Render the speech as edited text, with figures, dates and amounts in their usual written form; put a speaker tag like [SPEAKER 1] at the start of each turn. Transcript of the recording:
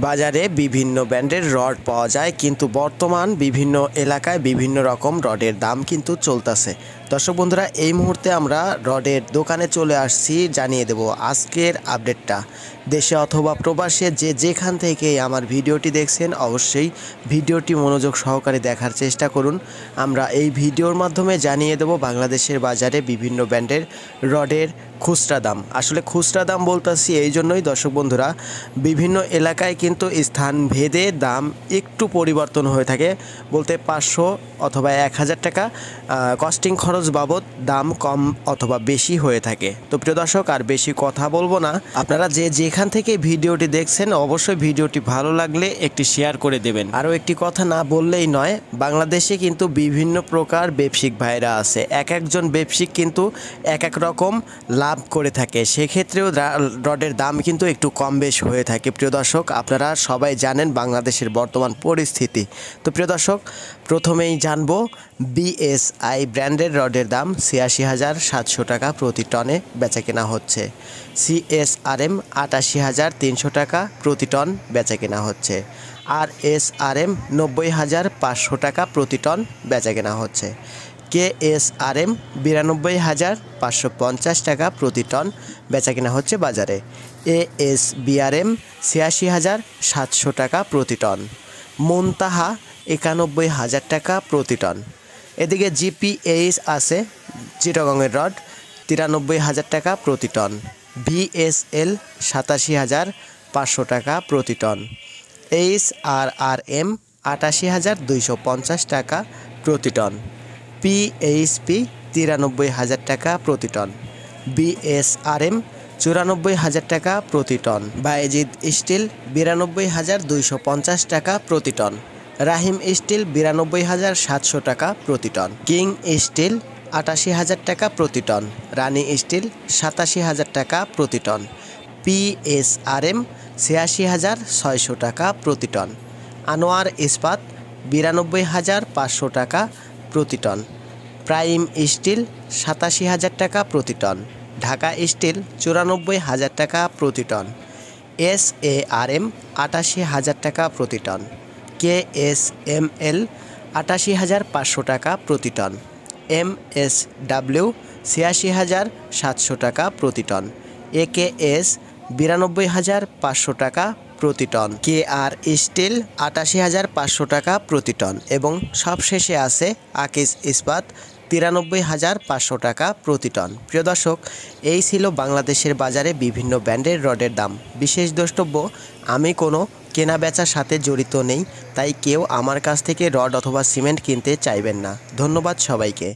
[SPEAKER 1] বাজারে বিভিন্ন ব্র্যান্ডের রড পাওয়া যায়, কিন্তু বর্তমান বিভিন্ন এলাকায় বিভিন্ন রকম রডের দাম কিন্তু চলতেছে। দর্শক বন্ধুরা, এই মুহূর্তে আমরা রডের দোকানে চলে আসছি, জানিয়ে দেব আজকের আপডেটটা। দেশে অথবা প্রবাসে যে যেখান থেকে আমার ভিডিওটি দেখছেন, অবশ্যই ভিডিওটি মনোযোগ সহকারে দেখার চেষ্টা করুন। আমরা এই ভিডিওর মাধ্যমে জানিয়ে দেব বাংলাদেশের বাজারে বিভিন্ন ব্র্যান্ডের রডের খুচরা দাম। আসলে খুচরা দাম বলতেছি এই জন্যই দর্শক বন্ধুরা, বিভিন্ন এলাকায় কিন্তু স্থান ভেদে দাম একটু পরিবর্তন হয়ে থাকে, বলতে 500 অথবা 1000 টাকা কস্টিং খরচ বাবদ দাম কম অথবা বেশি হয়ে থাকে। তো প্রিয় দর্শক, আর বেশি কথা বলবো না, আপনারা যে যেখান থেকে ভিডিওটি দেখছেন অবশ্যই ভিডিওটি ভালো লাগলে একটি শেয়ার করে দেবেন। আরও একটি কথা না বললেই নয়, বাংলাদেশে কিন্তু বিভিন্ন প্রকার ব্যবসায়িক ভাইরা আছে, এক একজন ব্যবসায়িক কিন্তু এক এক রকম লাভ করে থাকে, সেক্ষেত্রেও রডের দাম কিন্তু একটু কম বেশ হয়ে থাকে। প্রিয় দর্শক, আপনারা সবাই জানেন বাংলাদেশের বর্তমান পরিস্থিতি। তো প্রিয় দর্শক, প্রথমেই জানবো বিএসআই ব্র্যান্ডের রডের দাম ৮৬,৭০০ টাকা প্রতি টনে বেচা কেনা হচ্ছে। সিএসআরএম ৮৮,৩০০ টাকা প্রতি টন বেচা কেনা হচ্ছে। আরএসআরএম ৯০,৫০০ টাকা প্রতি টন বেচা কেনা হচ্ছে। কেএসআরএম ৯২,৫৫০ টাকা প্রতি টন বেচা কেনা হচ্ছে বাজারে। এএসবিআরএম ৮৬,৭০০ টাকা প্রতি টন। মুনতাহা ৯১,০০০ টাকা প্রতি টন। এদিকে জিপিএইচ আছে চিটাগংয়ের রড ৯৩,০০০ টাকা প্রতি টন। ভিএসএল ৮৭,৫০০ টাকা প্রতি টন। এইচআরআরএম ৮৮,২৫০ টাকা প্রতি টন। পিএইচপি ৯৩,০০০ টাকা প্রতি টন। বিএসআরএম ৯৪,০০০ টাকা প্রতি টন। বায়েজিদ স্টিল ৯২,২৫০ টাকা প্রতি টন। রাহিম স্টিল ৯২,৭০০ টাকা প্রতি টন। কিং স্টিল ৮৮,০০০ টাকা প্রতি টন। রানি স্টিল ৮৭,০০০ টাকা প্রতি টন। পিএসআরএম ৮৬,৬০০ টাকা প্রতি টন। আনোয়ার ইস্পাত ৯২,৫০০ টাকা প্রতি টন। প্রাইম স্টিল ৮৭,০০০ টাকা প্রতি টন। ঢাকা স্টিল ৯৪,০০০ টাকা প্রতি টন। এসএআরএম ৮৮,০০০ টাকা প্রতি টন। কেএসএমএল ৮৮,৫০০ টাকা প্রতি টন। এমএসডাব্লিউ ৮৬,৭০০ টাকা প্রতি টন। একেএস ৯২,৫০০ টাকা প্রতি টন। কেআর স্টিল ৮৮,৫০০ টাকা প্রতি টন। এবং সবশেষে আছে আকিজ ইস্পাত ৯৩,৫০০ টাকা প্রতি টন। প্রিয় দর্শক, এই ছিল বাংলাদেশের বাজারে বিভিন্ন ব্র্যান্ডের রডের দাম। বিশেষ দ্রষ্টব্য, আমি কোনো কেনা বেচার সাথে জড়িত নেই, তাই কেউ আমার কাছ থেকে রড অথবা সিমেন্ট কিনতে চাইবেন না। ধন্যবাদ সবাইকে।